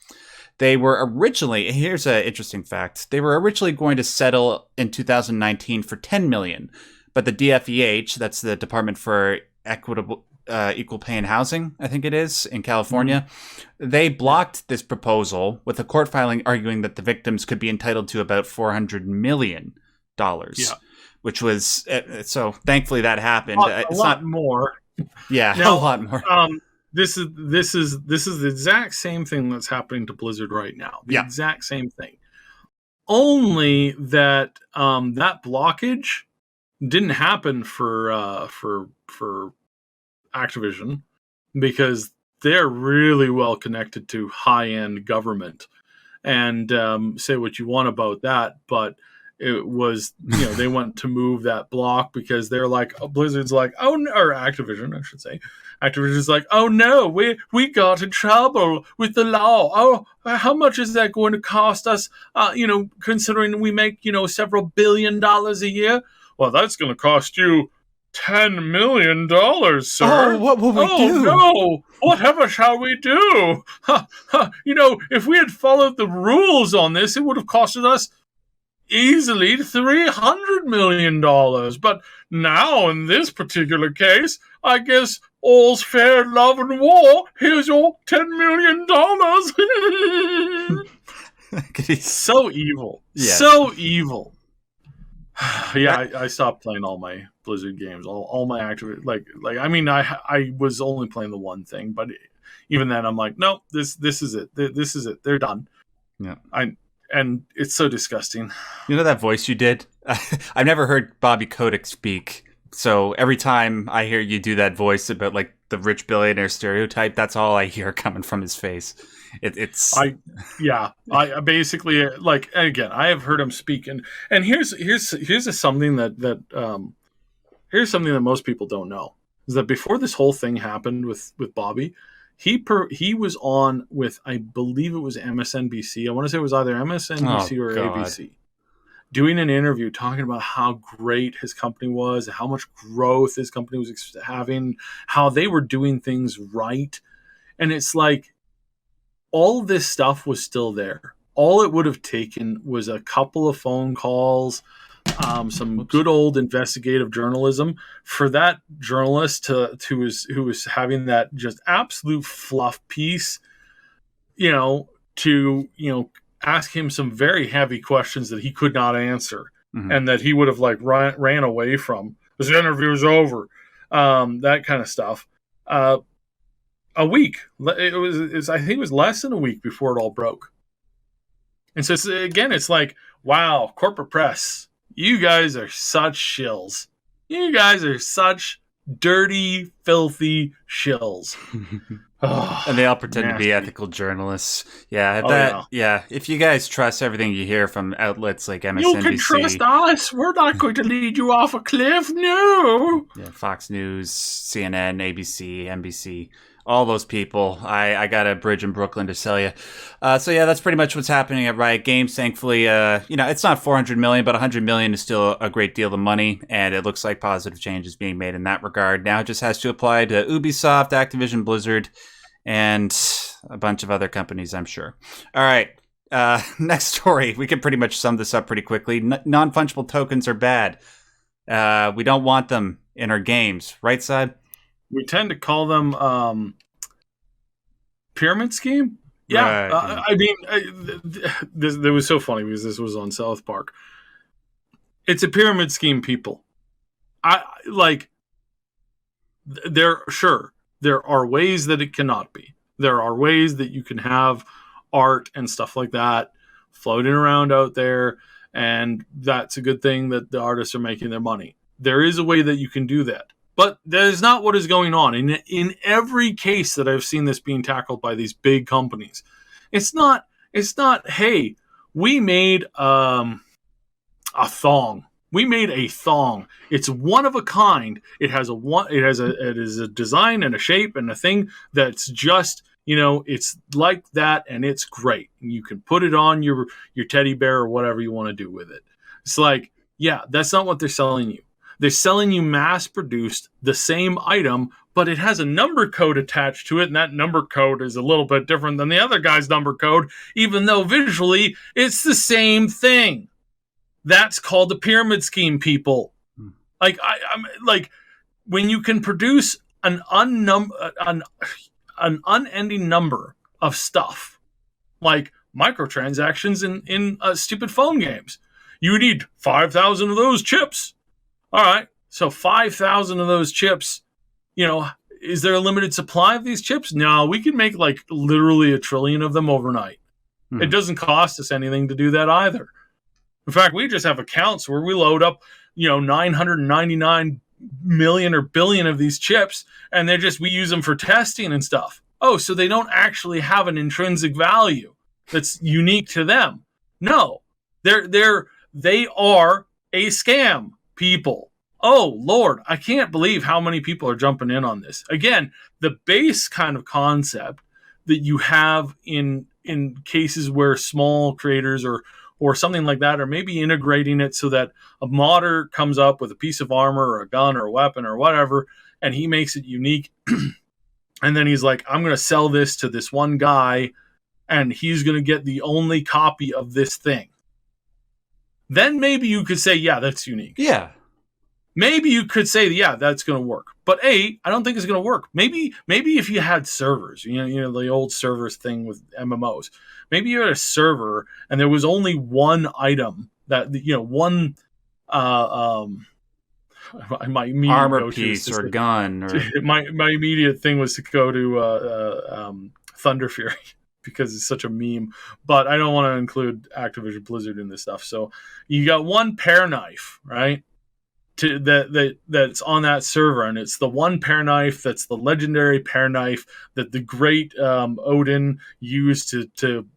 They were originally, here's an interesting fact, they were originally going to settle in 2019 for $10 million, but the DFEH, that's the Department for Equal Pay and Housing, I think it is, in California, they blocked this proposal with a court filing arguing that the victims could be entitled to about $400 million, which was, so thankfully that happened. A lot more. Yeah, now, a lot more. This is the exact same thing that's happening to Blizzard right now. The exact same thing. Only that that blockage didn't happen for Activision because they're really well connected to high-end government. And say what you want about that, but it was, they want to move that block because they're like, Blizzard's like, or Activision, I should say. Activision's like, oh no, we got in trouble with the law. Oh, how much is that going to cost us? Considering we make, several $1 billion a year. Well, that's going to cost you $10 million, sir. Oh, what will we do? Oh, no. Whatever shall we do? If we had followed the rules on this, it would have costed us easily $300 million. But now, in this particular case, I guess all's fair, love, and war. Here's your $10 million. So evil. Yeah. So evil. I stopped playing all my Blizzard games, all my active I was only playing the one thing, but even then I'm like, no, this is it. This is it. They're done. Yeah. And it's so disgusting. You know that voice you did? I've never heard Bobby Kotick speak. So every time I hear you do that voice about like the rich billionaire stereotype, that's all I hear coming from his face. I basically, like, again, I have heard him speak, and here's something that most people don't know is that before this whole thing happened with Bobby, he was on with, I believe it was MSNBC. I want to say it was either MSNBC or ABC, doing an interview talking about how great his company was, how much growth his company was having, how they were doing things right, and it's like, all this stuff was still there. All it would have taken was a couple of phone calls, some good old investigative journalism for that journalist who was having that just absolute fluff piece, to ask him some very heavy questions that he could not answer, Mhm. and that he would have like ran away from. This interview's over, that kind of stuff. A week. I think it was less than a week before it all broke. And so it's like, wow, corporate press, you guys are such shills. You guys are such dirty, filthy shills. And they all pretend nasty. to be ethical journalists. Yeah, yeah. If you guys trust everything you hear from outlets like MSNBC, you can trust us. We're not going to lead you off a cliff. No. Yeah, Fox News, CNN, ABC, NBC, all those people. I got a bridge in Brooklyn to sell you. So yeah, that's pretty much what's happening at Riot Games. Thankfully, it's not 400 million, but 100 million is still a great deal of money, and it looks like positive change is being made in that regard. Now it just has to apply to Ubisoft, Activision Blizzard, and a bunch of other companies, I'm sure. All right. Next story. We can pretty much sum this up pretty quickly. Non-fungible tokens are bad. We don't want them in our games. Right side? We tend to call them pyramid scheme. Yeah. Right. I mean, this was so funny because this was on South Park. It's a pyramid scheme, people. There are ways that it cannot be. There are ways that you can have art and stuff like that floating around out there, and that's a good thing that the artists are making their money. There is a way that you can do that. But that is not what is going on. In every case that I've seen this being tackled by these big companies, it's not, hey, we made a thong. We made a thong. It's one of a kind. It is a design and a shape and a thing that's just, it's like that, and it's great. And you can put it on your teddy bear or whatever you want to do with it. It's like, yeah, that's not what they're selling you. They're selling you mass-produced the same item, but it has a number code attached to it, and that number code is a little bit different than the other guy's number code, even though visually it's the same thing. That's called the pyramid scheme, people. Like, I'm like, when you can produce an unending number of stuff, like microtransactions in stupid phone games, you need 5,000 of those chips. All right, so 5,000 of those chips, is there a limited supply of these chips? No, we can make like literally 1 trillion of them overnight. It doesn't cost us anything to do that either. In fact, we just have accounts where we load up, 999 million or billion of these chips, and we use them for testing and stuff. Oh, so they don't actually have an intrinsic value that's unique to them. No, they are a scam. People. Oh, Lord, I can't believe how many people are jumping in on this. Again, the base kind of concept that you have in cases where small creators or something like that are maybe integrating it so that a modder comes up with a piece of armor or a gun or a weapon or whatever, and he makes it unique. And then he's like, I'm going to sell this to this one guy, and he's going to get the only copy of this thing. Then maybe you could say, yeah, that's unique. Yeah. Maybe you could say, yeah, that's going to work. But I don't think it's going to work. Maybe if you had servers, the old servers thing with MMOs. Maybe you had a server and there was only one item that, one my immediate armor piece or gun. Or... My immediate thing was to go to Thunder Fury. Because it's such a meme, but I don't want to include Activision Blizzard in this stuff. So you got one pear knife, right? That's on that server, and it's the one pear knife that's the legendary pear knife that the great Odin used to trim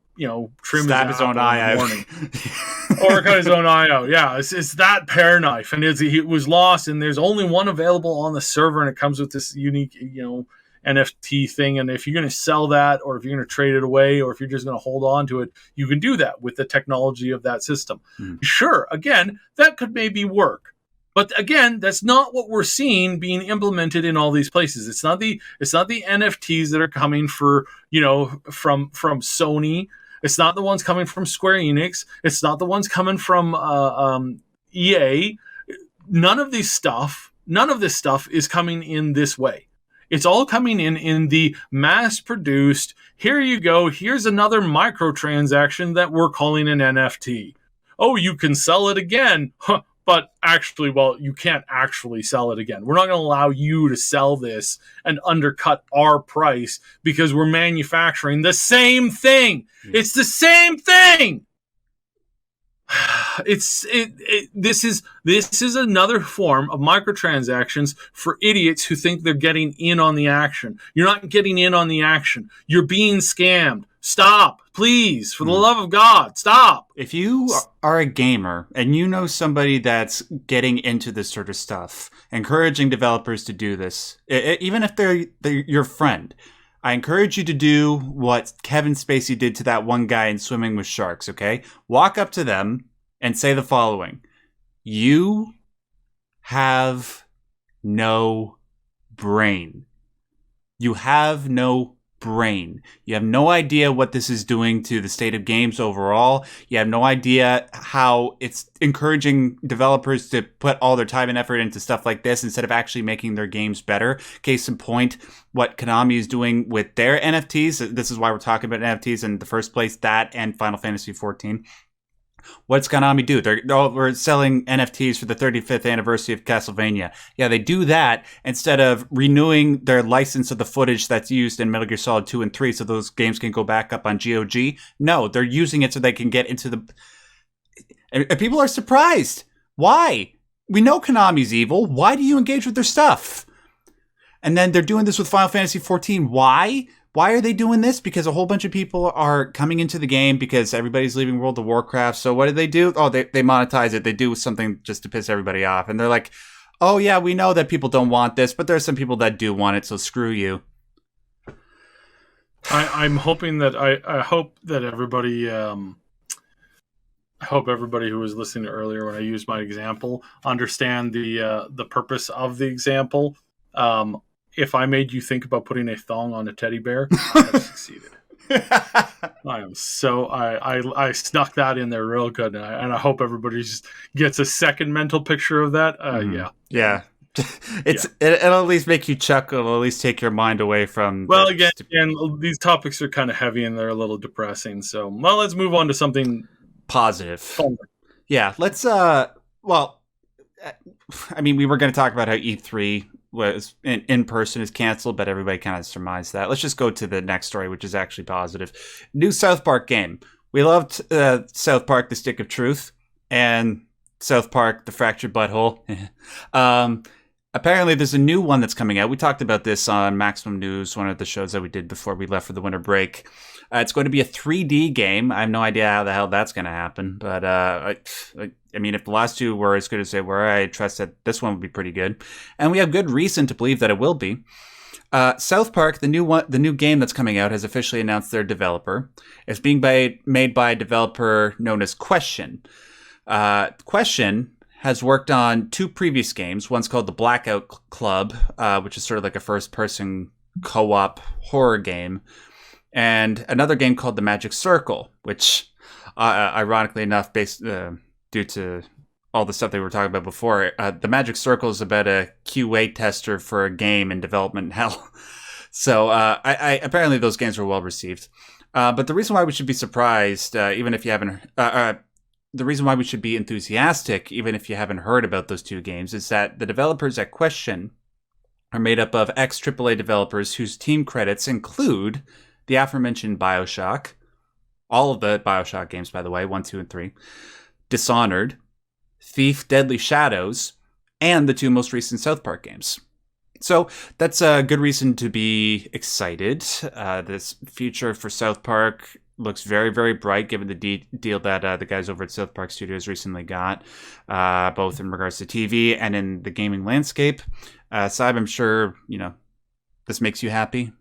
his own eye out, or cut his own eye out. Yeah, it's that pear knife, and it was lost, and there's only one available on the server, and it comes with this unique, NFT thing. And if you're going to sell that, or if you're going to trade it away, or if you're just going to hold on to it, you can do that with the technology of that system. Sure, again, that could maybe work, but again, that's not what we're seeing being implemented in all these places. It's not the NFTs that are coming from Sony. It's not the ones coming from Square Enix. It's not the ones coming from EA. None of this stuff is coming in this way. It's all coming in the mass-produced, here you go, here's another microtransaction that we're calling an NFT. Oh, you can sell it again. Huh. But actually, well, you can't actually sell it again. We're not going to allow you to sell this and undercut our price because we're manufacturing the same thing. It's the same thing. This is another form of microtransactions for idiots who think they're getting in on the action. You're not getting in on the action. You're being scammed. Stop, please, for the love of God, stop. If you are a gamer and you know somebody that's getting into this sort of stuff, encouraging developers to do this, even if they're your friend, I encourage you to do what Kevin Spacey did to that one guy in Swimming with Sharks, okay? Walk up to them and say the following. You have no brain. You have no brain. You have no idea what this is doing to the state of games overall. You have no idea how it's encouraging developers to put all their time and effort into stuff like this instead of actually making their games better. Case in point, what Konami is doing with their NFTs. This is why we're talking about NFTs in the first place, that and Final Fantasy XIV. What's Konami do? We're selling NFTs for the 35th anniversary of Castlevania. Yeah, they do that instead of renewing their license of the footage that's used in Metal Gear Solid 2 and 3 so those games can go back up on GOG. No, they're using it so they can get into the... And people are surprised. Why? We know Konami's evil. Why do you engage with their stuff? And then they're doing this with Final Fantasy XIV. Why? Why are they doing this? Because a whole bunch of people are coming into the game because everybody's leaving World of Warcraft. So what do? Oh, they monetize it. They do something just to piss everybody off. And they're like, oh, yeah, we know that people don't want this, but there's some people that do want it, so screw you. I'm hoping that I hope that everybody... I hope everybody who was listening earlier when I used my example understand the purpose of the example. If I made you think about putting a thong on a teddy bear, I have succeeded. I snuck that in there real good, and I hope everybody just gets a second mental picture of that. Yeah. It'll at least make you chuckle. It'll at least take your mind away from. Well, again, these topics are kind of heavy and they're a little depressing. So, let's move on to something positive. Fun. Yeah, let's. We were going to talk about how E3 was in person is canceled, but everybody kind of surmised that. Let's just go to the next story, which is actually positive. New South Park game. We loved South Park: The Stick of Truth and South Park: The Fractured Butthole. Apparently, there's a new one that's coming out. We talked about this on Maximum News, one of the shows that we did before we left for the winter break. It's going to be a 3D game. I have no idea how the hell that's going to happen, but if the last two were as good as they were, I trust that this one will be pretty good. And we have good reason to believe that it will be. South Park, the new game that's coming out, has officially announced their developer. It's being made by a developer known as Question. Question has worked on two previous games. One's called The Blackout Club, which is sort of like a first-person co-op horror game. And another game called The Magic Circle, which, ironically enough, due to all the stuff they were talking about before, The Magic Circle is about a QA tester for a game in development hell. So apparently those games were well received. But the reason why we should be surprised, even if you haven't... the reason why we should be enthusiastic, even if you haven't heard about those two games, is that the developers at Question are made up of ex-AAA developers whose team credits include the aforementioned Bioshock, all of the Bioshock games, by the way, 1, 2, and 3, Dishonored, Thief, Deadly Shadows, and the two most recent South Park games. So that's a good reason to be excited. This future for South Park looks very, very bright, given the deal that the guys over at South Park Studios recently got, both in regards to TV and in the gaming landscape. Saib, I'm sure, this makes you happy.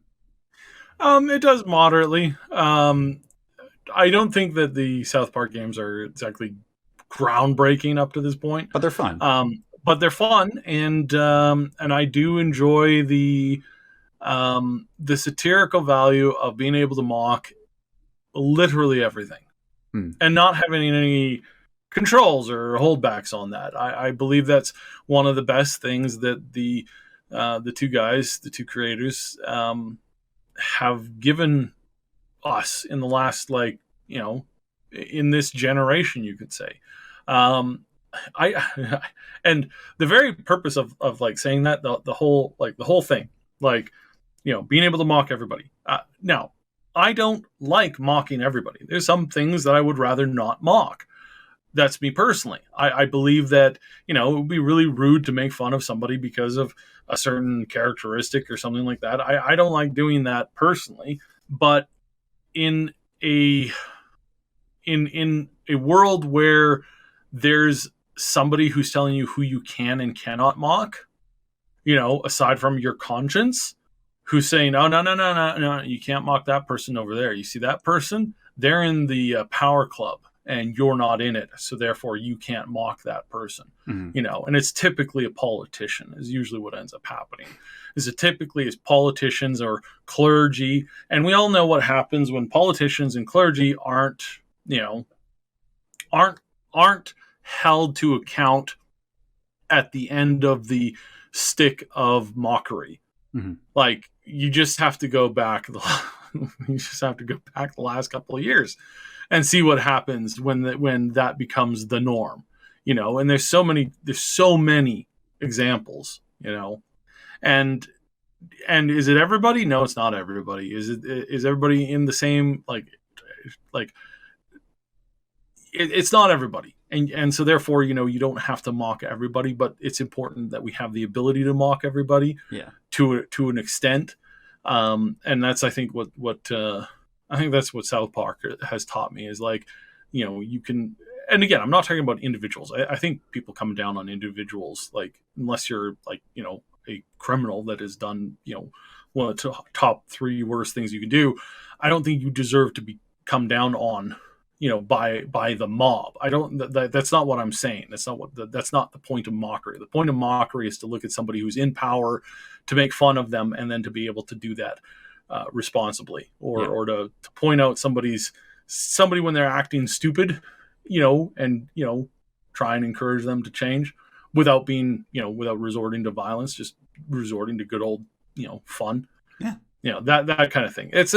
It does moderately. I don't think that the South Park games are exactly groundbreaking up to this point, but they're fun. And I do enjoy the satirical value of being able to mock literally everything and not having any controls or holdbacks on that. I believe that's one of the best things that the the two creators, have given us in the last, like, in this generation, you could say. I and the very purpose of like saying that, the whole thing, like, being able to mock everybody. Now, I don't like mocking everybody. There's some things that I would rather not mock. That's me personally. I believe that, it would be really rude to make fun of somebody because of a certain characteristic or something like that. I don't like doing that personally. But in a world where there's somebody who's telling you who you can and cannot mock, aside from your conscience, who's saying, oh, no, you can't mock that person over there. You see that person? They're in the power club and you're not in it. So therefore you can't mock that person, and it's typically a politician is usually what ends up happening. Is it typically is politicians or clergy. And we all know what happens when politicians and clergy aren't held to account at the end of the stick of mockery. Like, you just have to go back the last couple of years and see what happens when that becomes the norm, and there's so many examples, and is it everybody? No, it's not everybody. Is everybody in the same, like it's not everybody. And so therefore, you don't have to mock everybody, but it's important that we have the ability to mock everybody to an extent. And that's, I think, that's what South Park has taught me is, like, you can, and again, I'm not talking about individuals. I think people come down on individuals, like, unless you're like, a criminal that has done, one of the top 3 worst things you can do. I don't think you deserve to be come down on, by the mob. I don't. That's not what I'm saying. That's not the point of mockery. The point of mockery is to look at somebody who's in power, to make fun of them, and then to be able to do that responsibly, or to point out somebody when they're acting stupid, and try and encourage them to change without being, without resorting to violence, just resorting to good old, fun. Yeah. That kind of thing. It's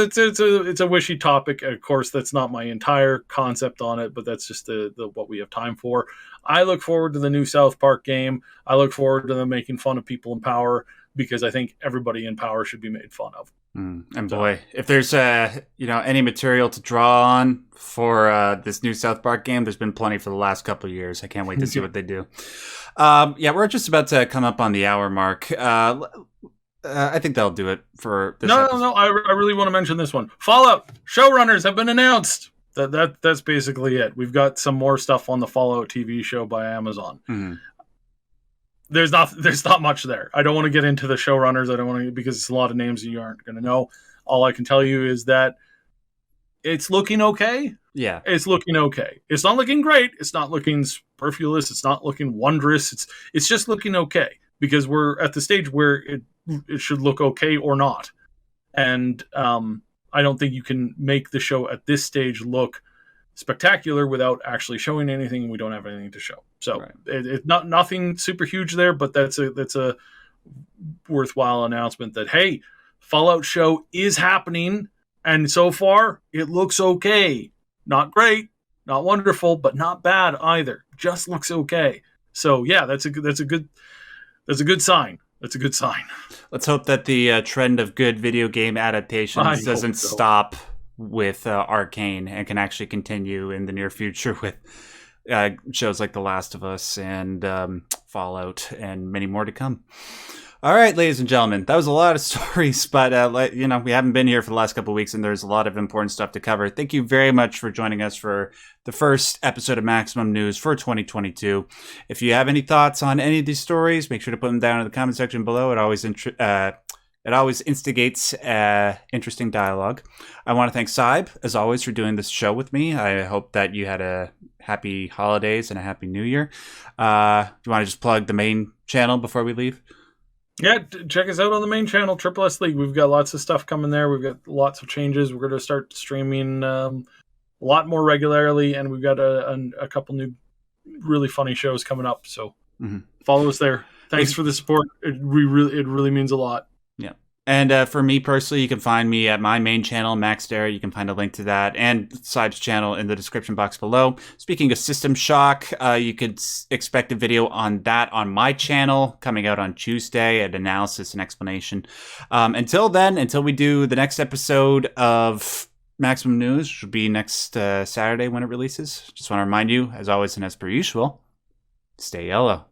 a wishy topic. Of course, that's not my entire concept on it, but that's just the what we have time for. I look forward to the new South Park game. I look forward to them making fun of people in power, because I think everybody in power should be made fun of. And boy, if there's any material to draw on for this new South Park game, there's been plenty for the last couple of years. I can't wait to see what they do. We're just about to come up on the hour mark. I think that'll do it for this episode. No. I really want to mention this one. Fallout Showrunners have been announced. That's basically it. We've got some more stuff on the Fallout TV show by Amazon. There's not much there. I don't want to get into the showrunners. I don't want to, because it's a lot of names that you aren't going to know. All I can tell you is that it's looking okay. Yeah, it's looking okay. It's not looking great. It's not looking superfluous. It's not looking wondrous. It's just looking okay, because we're at the stage where it should look okay or not. And I don't think you can make the show at this stage look spectacular without actually showing anything, and we don't have anything to show. So right. It's not nothing super huge there, but that's a worthwhile announcement that, hey, Fallout show is happening, and so far it looks okay. Not great, not wonderful, but not bad either. Just looks okay. So yeah, that's a good sign. That's a good sign. Let's hope that the trend of good video game adaptations doesn't stop with Arcane, and can actually continue in the near future with shows like The Last of Us and Fallout, and many more to come. All right, ladies and gentlemen, that was a lot of stories, but we haven't been here for the last couple of weeks, and there's a lot of important stuff to cover. Thank you very much for joining us for the first episode of Maximum News for 2022. If you have any thoughts on any of these stories, make sure to put them down in the comment section below. It always instigates interesting dialogue. I want to thank Syb, as always, for doing this show with me. I hope that you had a happy holidays and a happy new year. Do you want to just plug the main channel before we leave? Yeah, check us out on the main channel, Triple S League. We've got lots of stuff coming there. We've got lots of changes. We're going to start streaming a lot more regularly, and we've got a couple new really funny shows coming up. So follow us there. Thanks for the support. It really means a lot. Yeah. And for me personally, you can find me at my main channel, Max Derrat. You can find a link to that and Syb's channel in the description box below. Speaking of System Shock, you could expect a video on that on my channel coming out on Tuesday, an analysis and explanation. Until then, until we do the next episode of Maximum News, which will be next Saturday when it releases, just want to remind you, as always and as per usual, stay yellow.